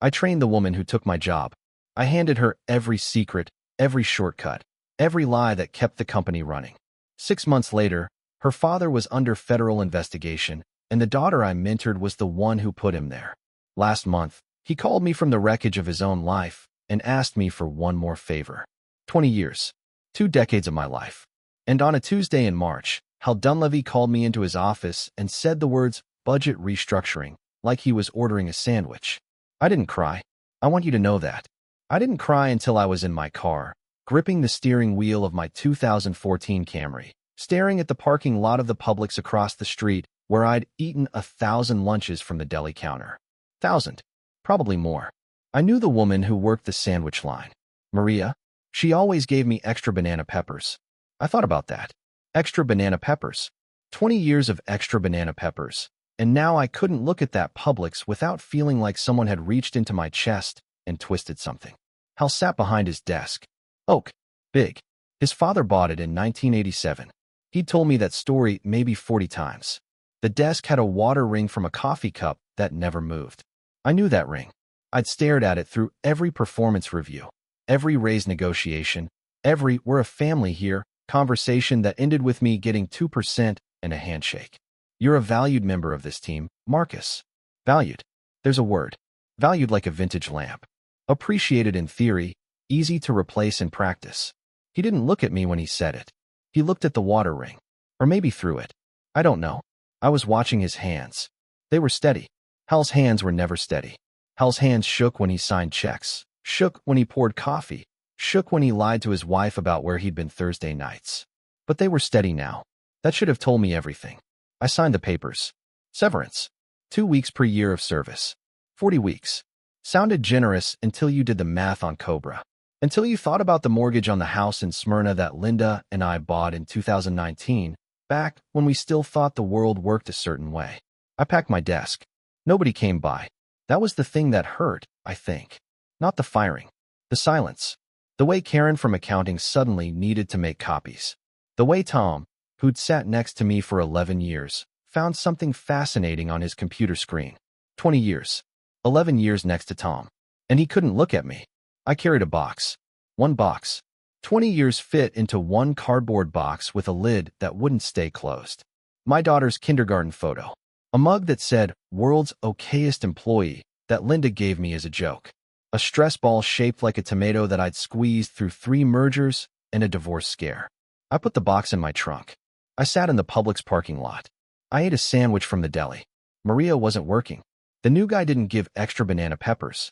I trained the woman who took my job. I handed her every secret, every shortcut, every lie that kept the company running. 6 months later, her father was under federal investigation, and the daughter I mentored was the one who put him there. Last month, he called me from the wreckage of his own life and asked me for one more favor. 20 years. 2 decades of my life. And on a Tuesday in March, Hal Dunleavy called me into his office and said the words, budget restructuring, like he was ordering a sandwich. I didn't cry. I want you to know that. I didn't cry until I was in my car, gripping the steering wheel of my 2014 Camry, staring at the parking lot of the Publix across the street where I'd eaten 1,000 lunches from the deli counter. 1,000. Probably more. I knew the woman who worked the sandwich line. Maria. She always gave me extra banana peppers. I thought about that. Extra banana peppers. 20 years of extra banana peppers. And now I couldn't look at that Publix without feeling like someone had reached into my chest and twisted something. Hal sat behind his desk. Oak. Big. His father bought it in 1987. He'd told me that story maybe 40 times. The desk had a water ring from a coffee cup that never moved. I knew that ring. I'd stared at it through every performance review, every raise negotiation, every "we're a family here" conversation that ended with me getting 2% and a handshake. You're a valued member of this team, Marcus. Valued. There's a word. Valued like a vintage lamp. Appreciated in theory, easy to replace in practice. He didn't look at me when he said it. He looked at the water ring. Or maybe through it. I don't know. I was watching his hands. They were steady. Hal's hands were never steady. Hal's hands shook when he signed checks, shook when he poured coffee, shook when he lied to his wife about where he'd been Thursday nights. But they were steady now. That should have told me everything. I signed the papers. Severance. 2 weeks per year of service. 40 weeks. Sounded generous until you did the math on Cobra. Until you thought about the mortgage on the house in Smyrna that Linda and I bought in 2019, back when we still thought the world worked a certain way. I packed my desk. Nobody came by. That was the thing that hurt, I think. Not the firing. The silence. The way Karen from accounting suddenly needed to make copies. The way Tom, who'd sat next to me for 11 years, found something fascinating on his computer screen. 20 years. 11 years next to Tom. And he couldn't look at me. I carried a box. One box. 20 years fit into one cardboard box with a lid that wouldn't stay closed. My daughter's kindergarten photo. A mug that said, "World's okayest employee," that Linda gave me as a joke. A stress ball shaped like a tomato that I'd squeezed through 3 mergers and a divorce scare. I put the box in my trunk. I sat in the Publix parking lot. I ate a sandwich from the deli. Maria wasn't working. The new guy didn't give extra banana peppers.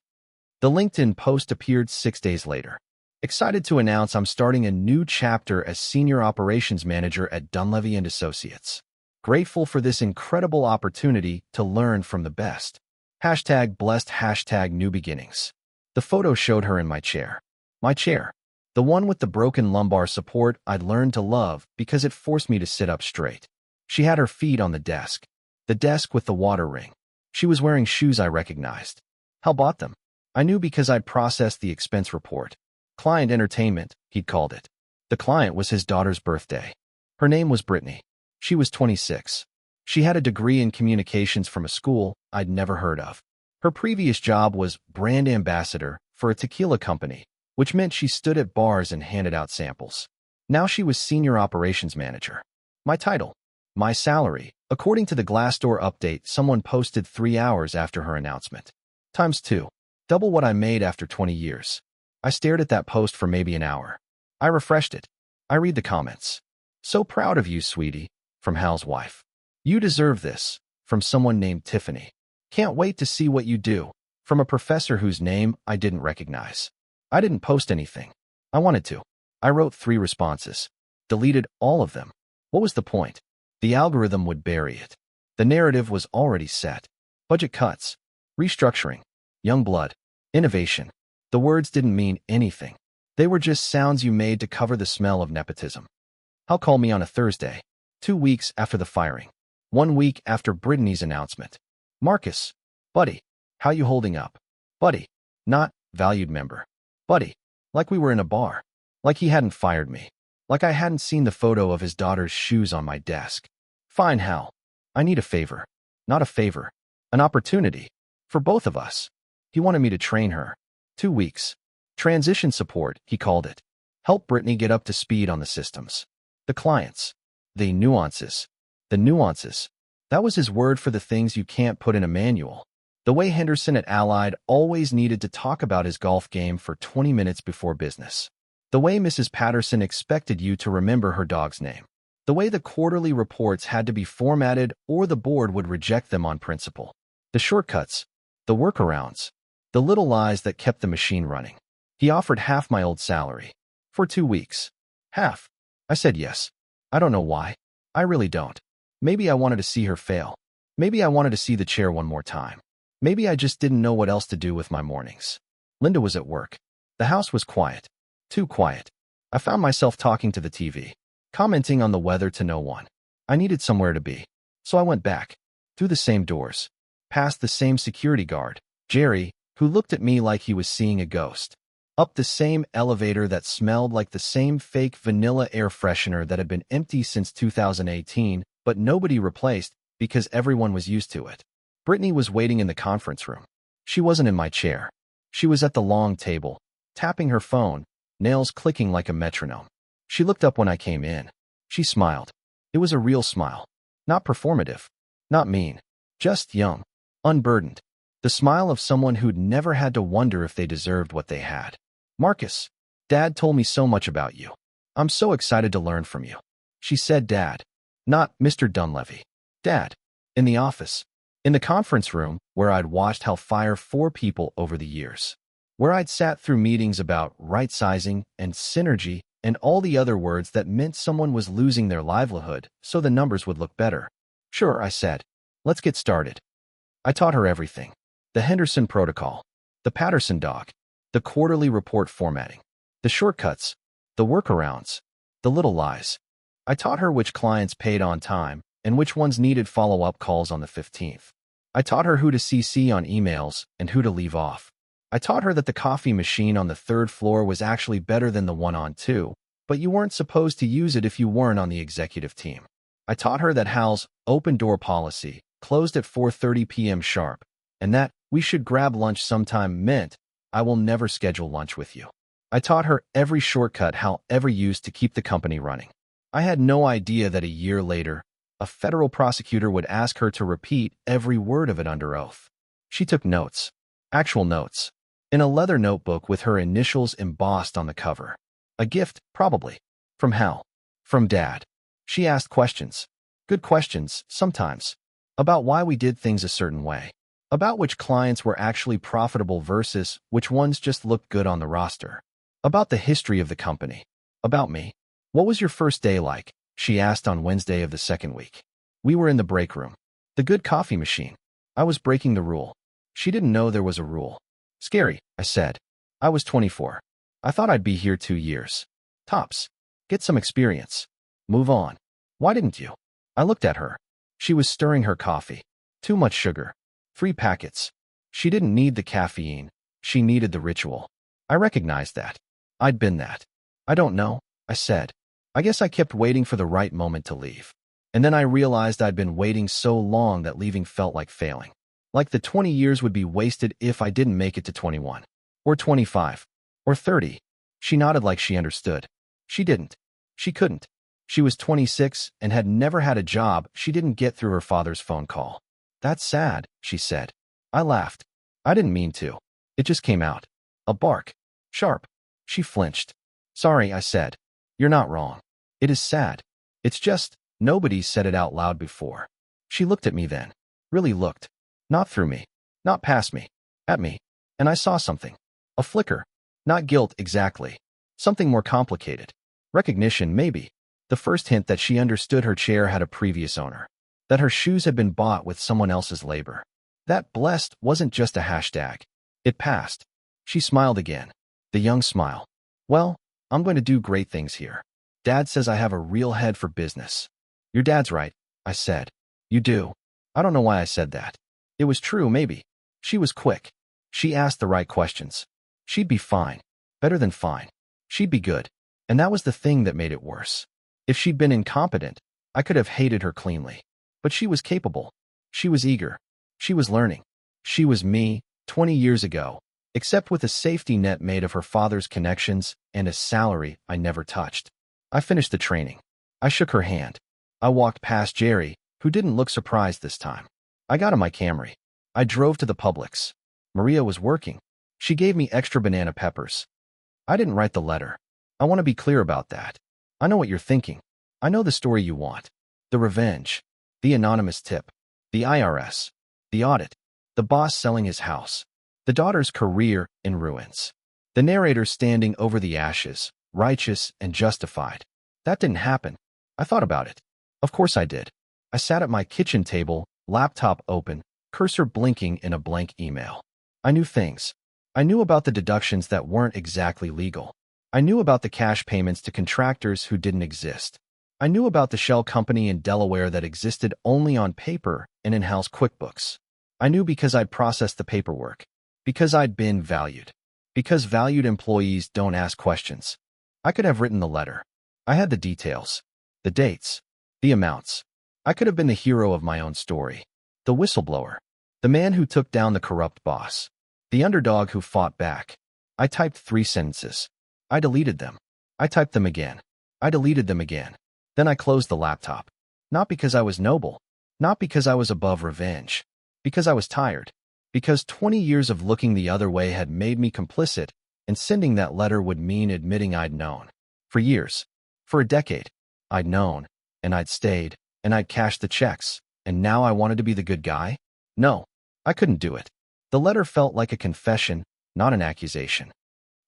The LinkedIn post appeared 6 days later. Excited to announce I'm starting a new chapter as Senior Operations Manager at Dunleavy & Associates. Grateful for this incredible opportunity to learn from the best. #blessed #new beginnings. The photo showed her in my chair. My chair. The one with the broken lumbar support I'd learned to love because it forced me to sit up straight. She had her feet on the desk. The desk with the water ring. She was wearing shoes I recognized. Hal bought them. I knew because I'd processed the expense report. Client entertainment, he'd called it. The client was his daughter's birthday. Her name was Brittany. She was 26. She had a degree in communications from a school I'd never heard of. Her previous job was brand ambassador for a tequila company, which meant she stood at bars and handed out samples. Now she was senior operations manager. My title. My salary, according to the Glassdoor update someone posted 3 hours after her announcement. ×2. Double what I made after 20 years. I stared at that post for maybe an hour. I refreshed it. I read the comments. "So proud of you, sweetie," from Hal's wife. "You deserve this," from someone named Tiffany. "Can't wait to see what you do," from a professor whose name I didn't recognize. I didn't post anything. I wanted to. I wrote 3 responses. Deleted all of them. What was the point? The algorithm would bury it. The narrative was already set. Budget cuts. Restructuring. Young blood. Innovation. The words didn't mean anything. They were just sounds you made to cover the smell of nepotism. Hal called me on a Thursday, 2 weeks after the firing, 1 week after Brittany's announcement. "Marcus, buddy, how you holding up?" Buddy, not valued member. Buddy, like we were in a bar, like he hadn't fired me, like I hadn't seen the photo of his daughter's shoes on my desk. "Fine, Hal. I need a favor. Not a favor. An opportunity. For both of us." He wanted me to train her. 2 weeks. Transition support, he called it. Help Brittany get up to speed on the systems. The clients. The nuances. The nuances. That was his word for the things you can't put in a manual. The way Henderson at Allied always needed to talk about his golf game for 20 minutes before business. The way Mrs. Patterson expected you to remember her dog's name. The way the quarterly reports had to be formatted or the board would reject them on principle. The shortcuts. The workarounds. The little lies that kept the machine running. He offered half my old salary. For 2 weeks. Half. I said yes. I don't know why. I really don't. Maybe I wanted to see her fail. Maybe I wanted to see the chair one more time. Maybe I just didn't know what else to do with my mornings. Linda was at work. The house was quiet. Too quiet. I found myself talking to the TV, commenting on the weather to no one. I needed somewhere to be. So I went back. Through the same doors. Past the same security guard, Jerry, who looked at me like he was seeing a ghost. Up the same elevator that smelled like the same fake vanilla air freshener that had been empty since 2018, but nobody replaced because everyone was used to it. Brittany was waiting in the conference room. She wasn't in my chair. She was at the long table, tapping her phone, nails clicking like a metronome. She looked up when I came in. She smiled. It was a real smile. Not performative. Not mean. Just young. Unburdened. The smile of someone who'd never had to wonder if they deserved what they had. Marcus, Dad told me so much about you. I'm so excited to learn from you. She said Dad. Not Mr. Dunleavy. Dad. In the office. In the conference room, where I'd watched how fire 4 people over the years. Where I'd sat through meetings about right-sizing and synergy and all the other words that meant someone was losing their livelihood so the numbers would look better. Sure, I said. Let's get started. I taught her everything. The Henderson protocol. The Patterson dog. The quarterly report formatting. The shortcuts. The workarounds. The little lies. I taught her which clients paid on time and which ones needed follow-up calls on the 15th. I taught her who to CC on emails and who to leave off. I taught her that the coffee machine on the 3rd floor was actually better than the one on 2, but you weren't supposed to use it if you weren't on the executive team. I taught her that Hal's open door policy closed at 4:30 p.m. sharp, and that we should grab lunch sometime meant I will never schedule lunch with you. I taught her every shortcut Hal ever used to keep the company running. I had no idea that a year later, a federal prosecutor would ask her to repeat every word of it under oath. She took notes. Actual notes. In a leather notebook with her initials embossed on the cover. A gift, probably. From Hal. From Dad. She asked questions. Good questions, sometimes. About why we did things a certain way. About which clients were actually profitable versus which ones just looked good on the roster. About the history of the company. About me. What was your first day like? She asked on Wednesday of the 2nd week. We were in the break room. The good coffee machine. I was breaking the rule. She didn't know there was a rule. Scary, I said. I was 24. I thought I'd be here 2 years. Tops. Get some experience. Move on. Why didn't you? I looked at her. She was stirring her coffee. Too much sugar. 3 packets. She didn't need the caffeine. She needed the ritual. I recognized that. I'd been that. I don't know, I said. I guess I kept waiting for the right moment to leave. And then I realized I'd been waiting so long that leaving felt like failing. Like the 20 years would be wasted if I didn't make it to 21. Or 25. Or 30. She nodded like she understood. She didn't. She couldn't. She was 26 and had never had a job she didn't get through her father's phone call. That's sad, she said. I laughed. I didn't mean to. It just came out. A bark. Sharp. She flinched. Sorry, I said. You're not wrong. It is sad. It's just, nobody said it out loud before. She looked at me then. Really looked. Not through me. Not past me. At me. And I saw something. A flicker. Not guilt, exactly. Something more complicated. Recognition, maybe. The first hint that she understood her chair had a previous owner. That her shoes had been bought with someone else's labor. That blessed wasn't just a hashtag. It passed. She smiled again. The young smile. Well, I'm going to do great things here. Dad says I have a real head for business. Your dad's right, I said. You do. I don't know why I said that. It was true, maybe. She was quick. She asked the right questions. She'd be fine. Better than fine. She'd be good. And that was the thing that made it worse. If she'd been incompetent, I could have hated her cleanly. But she was capable. She was eager. She was learning. She was me, 20 years ago, except with a safety net made of her father's connections and a salary I never touched. I finished the training. I shook her hand. I walked past Jerry, who didn't look surprised this time. I got in my Camry. I drove to the Publix. Maria was working. She gave me extra banana peppers. I didn't write the letter. I want to be clear about that. I know what you're thinking. I know the story you want. The revenge. The anonymous tip. The IRS. The audit. The boss selling his house. The daughter's career in ruins. The narrator standing over the ashes, righteous and justified. That didn't happen. I thought about it. Of course I did. I sat at my kitchen table, laptop open, cursor blinking in a blank email. I knew things. I knew about the deductions that weren't exactly legal. I knew about the cash payments to contractors who didn't exist. I knew about the shell company in Delaware that existed only on paper and in-house QuickBooks. I knew because I'd processed the paperwork. Because I'd been valued. Because valued employees don't ask questions. I could have written the letter. I had the details. The dates. The amounts. I could have been the hero of my own story. The whistleblower. The man who took down the corrupt boss. The underdog who fought back. I typed 3 sentences. I deleted them. I typed them again. I deleted them again. Then I closed the laptop. Not because I was noble. Not because I was above revenge. Because I was tired. Because 20 years of looking the other way had made me complicit, and sending that letter would mean admitting I'd known. For years. For a decade. I'd known. And I'd stayed. And I'd cashed the checks. And now I wanted to be the good guy? No. I couldn't do it. The letter felt like a confession, not an accusation.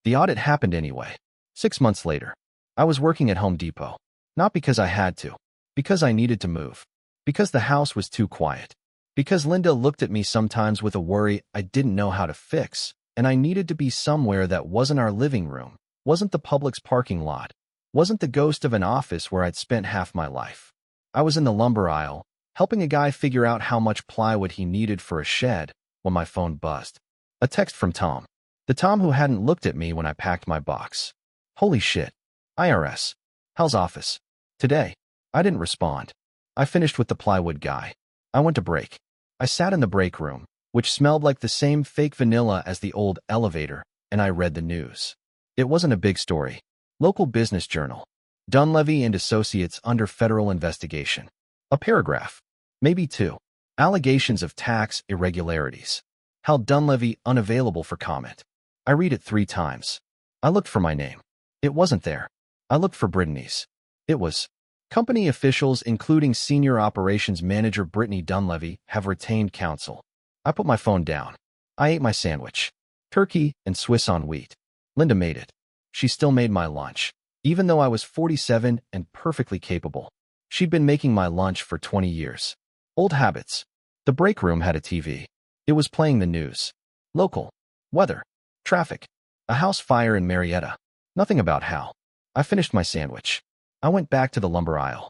The audit happened anyway. 6 months later. I was working at Home Depot. Not because I had to. Because I needed to move. Because the house was too quiet. Because Linda looked at me sometimes with a worry I didn't know how to fix, and I needed to be somewhere that wasn't our living room, wasn't the Publix parking lot, wasn't the ghost of an office where I'd spent half my life. I was in the lumber aisle, helping a guy figure out how much plywood he needed for a shed, when my phone buzzed. A text from Tom. The Tom who hadn't looked at me when I packed my box. Holy shit. IRS. How's office? Today. I didn't respond. I finished with the plywood guy. I went to break. I sat in the break room, which smelled like the same fake vanilla as the old elevator, and I read the news. It wasn't a big story. Local business journal. Dunleavy and Associates under federal investigation. A paragraph. Maybe 2. Allegations of tax irregularities. Hal Dunleavy unavailable for comment. I read it 3 times. I looked for my name. It wasn't there. I looked for Brittany's. It was. Company officials, including Senior Operations Manager Brittany Dunleavy, have retained counsel. I put my phone down. I ate my sandwich. Turkey and Swiss on wheat. Linda made it. She still made my lunch, even though I was 47 and perfectly capable. She'd been making my lunch for 20 years. Old habits. The break room had a TV. It was playing the news. Local. Weather. Traffic. A house fire in Marietta. Nothing about Hal. I finished my sandwich. I went back to the lumber aisle.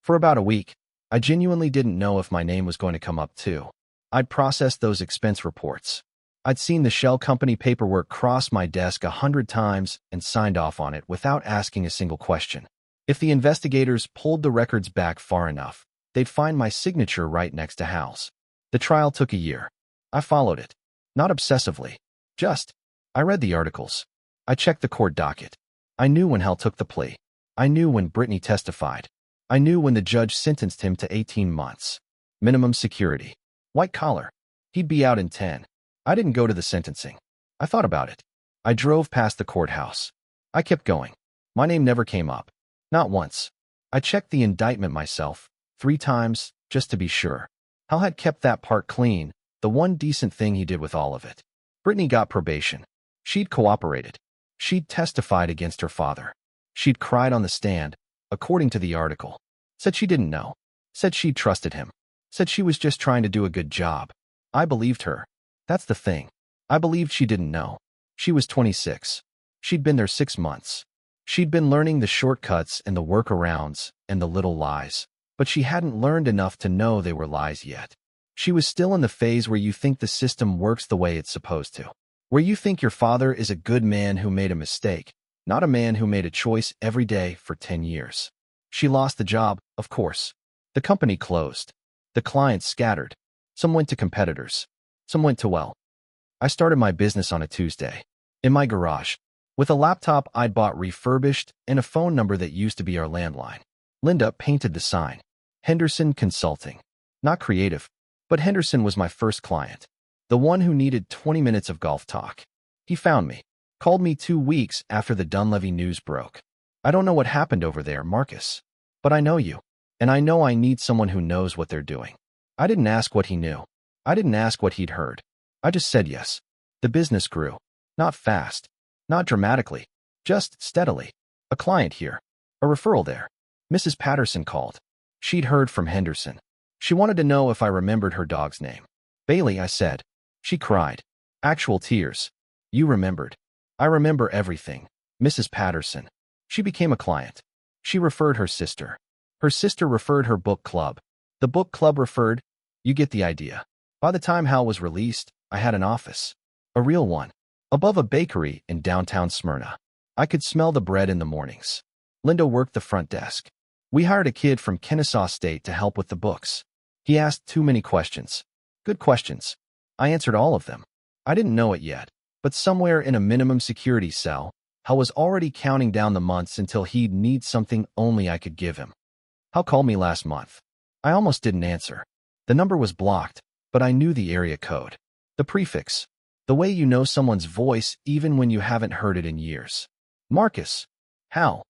For about a week, I genuinely didn't know if my name was going to come up too. I'd processed those expense reports. I'd seen the shell company paperwork cross my desk 100 times and signed off on it without asking a single question. If the investigators pulled the records back far enough, they'd find my signature right next to Hal's. The trial took a year. I followed it. Not obsessively. Just. I read the articles. I checked the court docket. I knew when Hal took the plea. I knew when Brittany testified. I knew when the judge sentenced him to 18 months. Minimum security. White collar. He'd be out in 10. I didn't go to the sentencing. I thought about it. I drove past the courthouse. I kept going. My name never came up. Not once. I checked the indictment myself, 3 times, just to be sure. Hal had kept that part clean, the one decent thing he did with all of it. Brittany got probation. She'd cooperated. She'd testified against her father. She'd cried on the stand, according to the article. Said she didn't know. Said she'd trusted him. Said she was just trying to do a good job. I believed her. That's the thing. I believed she didn't know. She was 26. She'd been there 6 months. She'd been learning the shortcuts and the workarounds and the little lies, but she hadn't learned enough to know they were lies yet. She was still in the phase where you think the system works the way it's supposed to. Where you think your father is a good man who made a mistake, not a man who made a choice every day for 10 years. She lost the job, of course. The company closed. The clients scattered. Some went to competitors. Some went to, well, I started my business on a Tuesday. In my garage. With a laptop I'd bought refurbished and a phone number that used to be our landline. Linda painted the sign. Henderson Consulting. Not creative, but Henderson was my first client. The one who needed 20 minutes of golf talk. He found me. Called me 2 weeks after the Dunleavy news broke. I don't know what happened over there, Marcus. But I know you. And I know I need someone who knows what they're doing. I didn't ask what he knew. I didn't ask what he'd heard. I just said yes. The business grew. Not fast. Not dramatically. Just steadily. A client here. A referral there. Mrs. Patterson called. She'd heard from Henderson. She wanted to know if I remembered her dog's name. Bailey, I said. She cried. Actual tears. You remembered. I remember everything. Mrs. Patterson. She became a client. She referred her sister. Her sister referred her book club. The book club referred. You get the idea. By the time Hal was released, I had an office. A real one. Above a bakery in downtown Smyrna. I could smell the bread in the mornings. Linda worked the front desk. We hired a kid from Kennesaw State to help with the books. He asked too many questions. Good questions. I answered all of them. I didn't know it yet, but somewhere in a minimum security cell, Hal was already counting down the months until he'd need something only I could give him. Hal called me last month. I almost didn't answer. The number was blocked, but I knew the area code. The prefix. The way you know someone's voice even when you haven't heard it in years. Marcus. Hal.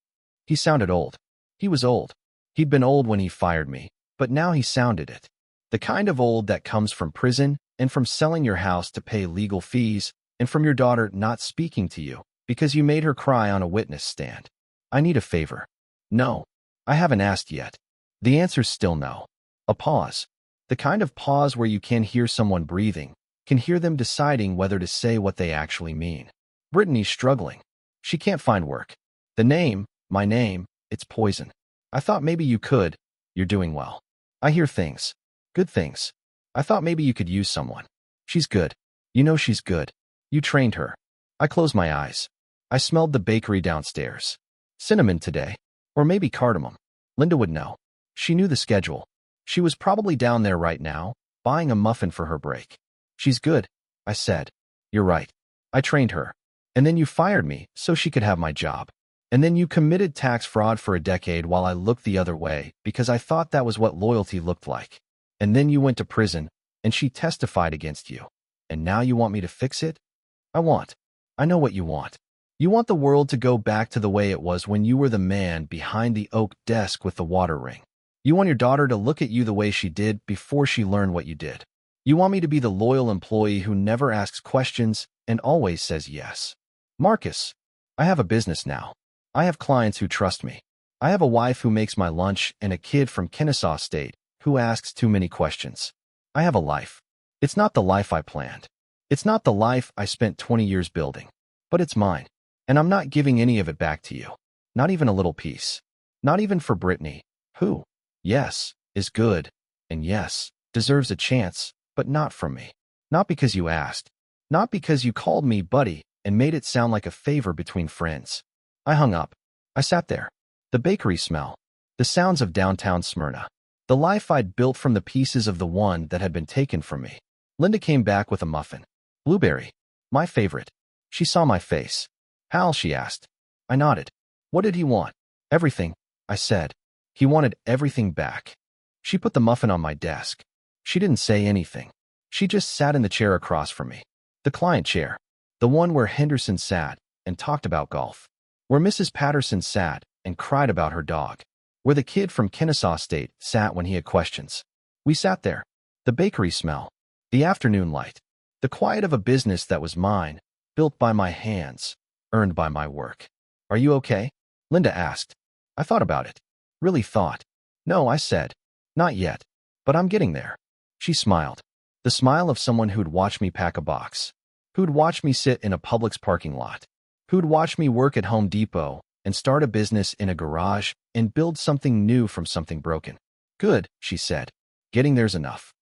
He sounded old. He was old. He'd been old when he fired me, but now he sounded it. The kind of old that comes from prison and from selling your house to pay legal fees and from your daughter not speaking to you because you made her cry on a witness stand. I need a favor. No. I haven't asked yet. The answer's still no. A pause. The kind of pause where you can hear someone breathing, can hear them deciding whether to say what they actually mean. Brittany's struggling. She can't find work. The name, my name, it's poison. I thought maybe you could. You're doing well. I hear things. Good things. I thought maybe you could use someone. She's good. You know she's good. You trained her. I closed my eyes. I smelled the bakery downstairs. Cinnamon today. Or maybe cardamom. Linda would know. She knew the schedule. She was probably down there right now, buying a muffin for her break. She's good, I said. You're right. I trained her. And then you fired me so she could have my job. And then you committed tax fraud for a decade while I looked the other way because I thought that was what loyalty looked like. And then you went to prison, and she testified against you. And now you want me to fix it? I know what you want. You want the world to go back to the way it was when you were the man behind the oak desk with the water ring. You want your daughter to look at you the way she did before she learned what you did. You want me to be the loyal employee who never asks questions and always says yes. Marcus, I have a business now. I have clients who trust me. I have a wife who makes my lunch and a kid from Kennesaw State who asks too many questions. I have a life. It's not the life I planned. It's not the life I spent 20 years building. But it's mine. And I'm not giving any of it back to you. Not even a little piece. Not even for Brittany, who, yes, is good, and yes, deserves a chance, but not from me. Not because you asked. Not because you called me buddy and made it sound like a favor between friends. I hung up. I sat there. The bakery smell. The sounds of downtown Smyrna. The life I'd built from the pieces of the one that had been taken from me. Linda came back with a muffin. Blueberry. My favorite. She saw my face. Hal, she asked. I nodded. What did he want? Everything, I said. He wanted everything back. She put the muffin on my desk. She didn't say anything. She just sat in the chair across from me. The client chair. The one where Henderson sat and talked about golf. Where Mrs. Patterson sat and cried about her dog. Where the kid from Kennesaw State sat when he had questions. We sat there. The bakery smell. The afternoon light. The quiet of a business that was mine, built by my hands, earned by my work. Are you okay? Linda asked. I thought about it. Really thought. No, I said. Not yet. But I'm getting there. She smiled. The smile of someone who'd watch me pack a box. Who'd watch me sit in a Publix parking lot. Who'd watch me work at Home Depot and start a business in a garage and build something new from something broken. Good, she said. Getting there's enough.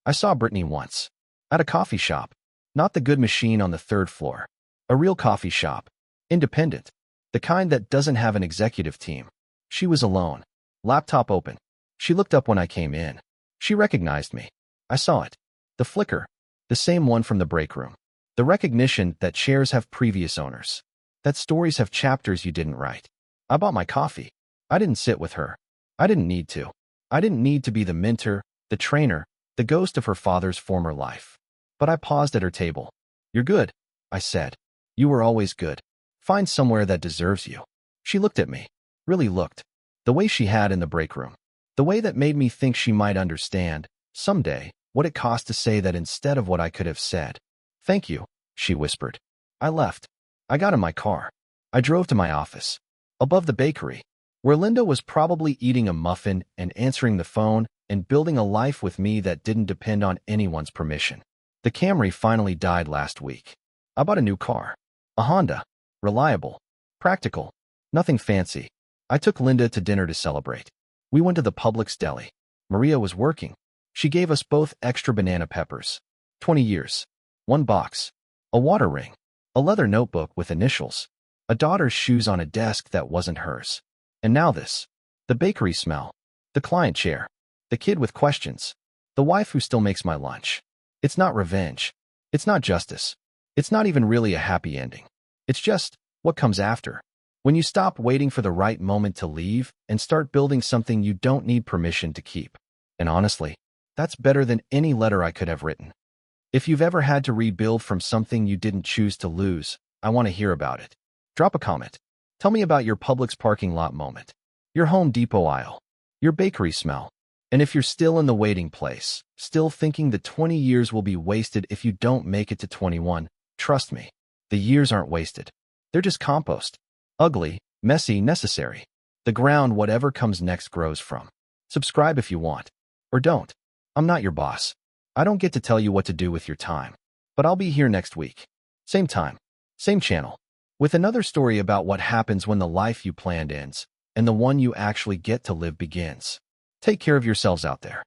I saw Brittany once. At a coffee shop. Not the good machine on the 3rd floor. A real coffee shop. Independent. The kind that doesn't have an executive team. She was alone. Laptop open. She looked up when I came in. She recognized me. I saw it. The flicker. The same one from the break room. The recognition that shares have previous owners. That stories have chapters you didn't write. I bought my coffee. I didn't sit with her. I didn't need to. I didn't need to be the mentor, the trainer, the ghost of her father's former life. But I paused at her table. You're good, I said. You were always good. Find somewhere that deserves you. She looked at me. Really looked. The way she had in the break room. The way that made me think she might understand, someday, what it cost to say that instead of what I could have said. Thank you, she whispered. I left. I got in my car. I drove to my office. Above the bakery, where Linda was probably eating a muffin and answering the phone and building a life with me that didn't depend on anyone's permission. The Camry finally died last week. I bought a new car. A Honda. Reliable. Practical. Nothing fancy. I took Linda to dinner to celebrate. We went to the Publix deli. Maria was working. She gave us both extra banana peppers. 20 years. 1 box. A water ring. A leather notebook with initials. A daughter's shoes on a desk that wasn't hers. And now this. The bakery smell. The client chair. The kid with questions. The wife who still makes my lunch. It's not revenge. It's not justice. It's not even really a happy ending. It's just what comes after. When you stop waiting for the right moment to leave and start building something you don't need permission to keep. And honestly, that's better than any letter I could have written. If you've ever had to rebuild from something you didn't choose to lose, I want to hear about it. Drop a comment. Tell me about your Publix parking lot moment, your Home Depot aisle, your bakery smell. And if you're still in the waiting place, still thinking the 20 years will be wasted if you don't make it to 21, trust me, the years aren't wasted. They're just compost. Ugly, messy, necessary. The ground whatever comes next grows from. Subscribe if you want. Or don't. I'm not your boss. I don't get to tell you what to do with your time. But I'll be here next week. Same time. Same channel. With another story about what happens when the life you planned ends, and the one you actually get to live begins. Take care of yourselves out there.